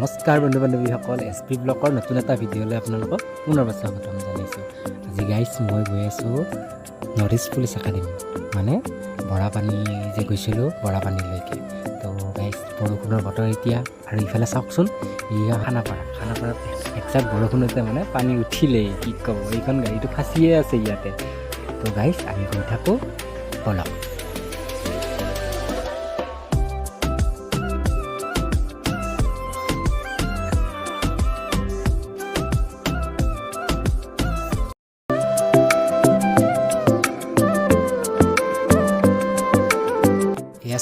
নমস্কাৰ বন্ধু বান্ধৱীসকল, SP ব্লগৰ নতুন এটা ভিডিঅ'লৈ আপোনালোকক পুনৰবাৰ স্বাগতম জনাইছোঁ। আজি গাইজ মই গৈ আছোঁ নৰ্থ ইষ্ট পুলিচ একাডেমি, মানে বৰাপানী যে গৈছিলোঁ বৰাপানীলৈকে। তো গাইজ বৰষুণৰ বতৰ এতিয়া, আৰু ইফালে চাওকচোন এয়া খানাপাৰাত একজাক বৰষুণতে মানে পানী উঠিলেই, কি ক'ব, এইখন গাড়ীটো ফাঁচিয়ে আছে ইয়াতে। তো গাইজ আমি গৈ থাকোঁ, বলক।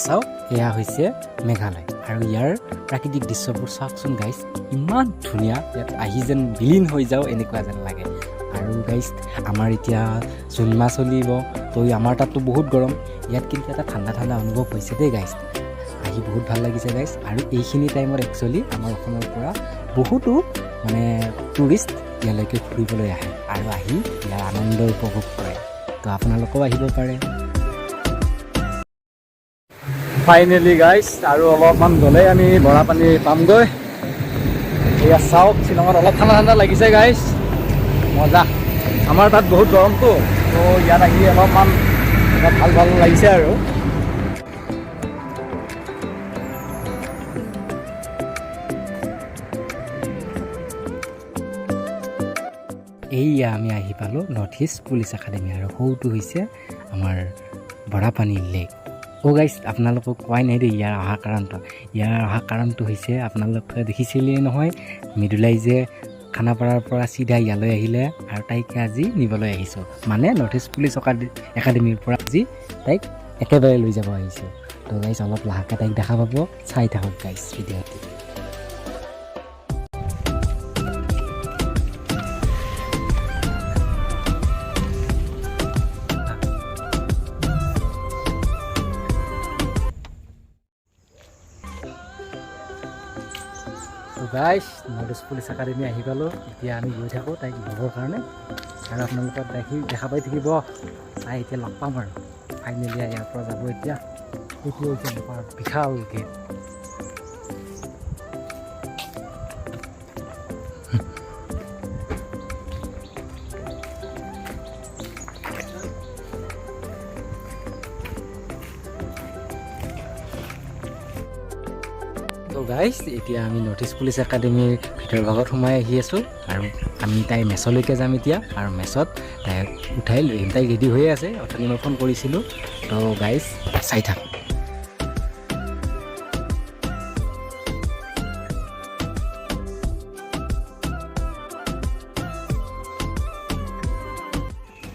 চাওক, এয়া হৈছে মেঘালয়, আৰু ইয়াৰ প্ৰাকৃতিক দৃশ্যবোৰ চাওকচোন গাইজ, ইমান ধুনীয়া। ইয়াত আহি যেন বিলীন হৈ যাওঁ এনেকুৱা যেন লাগে। আৰু গাইজ আমাৰ এতিয়া জুন মাহ চলিব, তো আমাৰ তাততো বহুত গৰম, ইয়াত কিন্তু এটা ঠাণ্ডা অনুভৱ হৈছে দেই গাইজ। আহি বহুত ভাল লাগিছে গাইজ। আৰু এইখিনি টাইমত একচুৱেলি আমাৰ অসমৰ পৰা বহুতো মানে টুৰিষ্ট ইয়ালৈকে ফুৰিবলৈ আহে আৰু আহি ইয়াৰ আনন্দ উপভোগ কৰে। তো আপোনালোকেও আহিব পাৰে। ফাইনেলি গাইজ, আৰু অলপমান গ'লে আমি বৰাপানী পামগৈ। এয়া চাওক, শ্বিলঙত অলপ ঠাণ্ডা লাগিছে গাইজ, মজা। আমাৰ তাত বহুত গৰমটো, তো ইয়াত আহি অলপমান ভাল লাগিছে। আৰু এইয়া আমি আহি পালোঁ নৰ্থ ইষ্ট পুলিচ একাডেমি, আৰু সৌটো হৈছে আমাৰ বৰাপানী লেক। গাইজ আপোনালোকক কোৱাই নাই দেই ইয়াৰ অহা কাৰণটো হৈছে, আপোনালোকে দেখিছিলেই নহয়, মৃদুলাই যে খানাপাৰাৰ পৰা চিধা ইয়ালৈ আহিলে, আৰু তাইকে আজি নিবলৈ আহিছোঁ, মানে নৰ্থ ইষ্ট পুলিচ একাডেমিৰ পৰা আজি তাইক একেবাৰে লৈ যাব আহিছোঁ। তো গাইজ অলপ লাহেকৈ তাইক দেখা পাব, চাই থাকক গাইজ ভিডিঅ'টো। Guys north east police academy আহি পালোঁ, এতিয়া আমি গৈ থাকোঁ তাইক ল'বৰ কাৰণে, আৰু আপোনালোকে দেখা পাই থাকিব। তাই এতিয়া লগ পাম আৰু ফাইনেলি ইয়াৰ পৰা যাব। এতিয়া এইটো হৈছে আমাৰ বিশাল গেট। তো গাইজ এতিয়া আমি নৰ্থ ইষ্ট পুলিচ একাডেমিৰ ভিতৰ ভাগত সোমাই আহি আছোঁ, আৰু আমি তাই মেচলৈকে যাম এতিয়া, আৰু মেচত তাইক উঠাই লৈ আহিম। তাই ৰেডি হৈ আছে, অথনি মই ফোন কৰিছিলোঁ। তো গাইজ চাই থাক।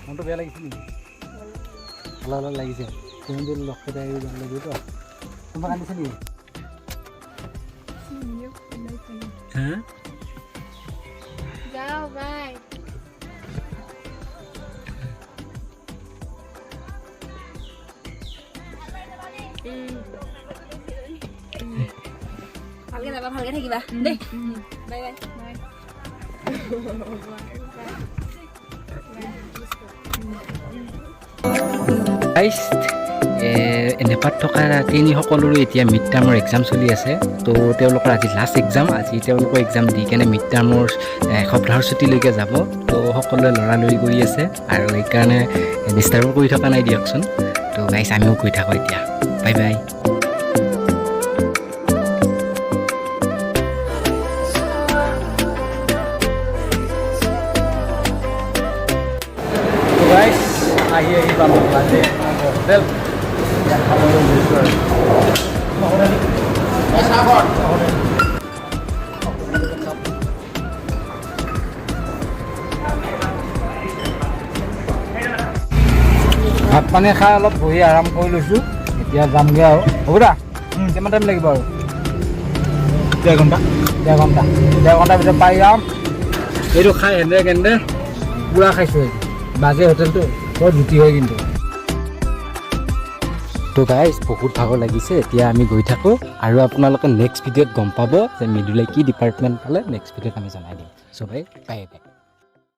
মনটো বেয়া লাগিছে নেকি? ভাল লাগিছে। তুমি যদি লগ পাই ভাল লাগিব তো। তোমাক আনিছে নেকি? Hah? Jauh, bye. Halgan apa? Halgan lagi bah. Deh. Bye bye. Bye. Guys, নেপাত থকা ট্ৰেইনী সকলোৰে এতিয়া মিড টাৰ্মৰ এক্সাম চলি আছে। তো তেওঁলোকৰ আজি লাষ্ট এক্সাম, আজি তেওঁলোকৰ এক্সাম দি কেনে মিড টাৰ্মৰ এসপ্তাহৰ ছুটীলৈকে যাব। তো সকলোৱে লৰালৰি কৰি আছে, আৰু সেইকাৰণে ডিষ্টাৰ্বো কৰি থকা নাই দিয়কচোন। তো গাইজ আমিও গৈ থাকোঁ এতিয়া। Bye bye. গাইজ আহি পালোঁ হোটেল। ভাত পানী খাই অলপ বহি আৰাম কৰি লৈছোঁ, এতিয়া যামগৈ আৰু। হ'ব দা, কিমান টাইম লাগিব আৰু? ডেৰ ঘণ্টা ভিতৰত পাই যাম। এইটো খাই কেন্দে পুৰা খাইছোঁ। বাজে হোটেলটো বৰ জুতি হয় কিন্তু। তো গাইজ বহুত ভাগৰ লাগিছে, এতিয়া আমি গৈ থাকোঁ, আৰু আপোনালোকে নেক্সট ভিডিঅ'ত গম পাব যে মৃদুলাই কি ডিপাৰ্টমেণ্ট পালে। নেক্সট ভিডিঅ'ত আমি জনাই দিম। চ' বাই বাই।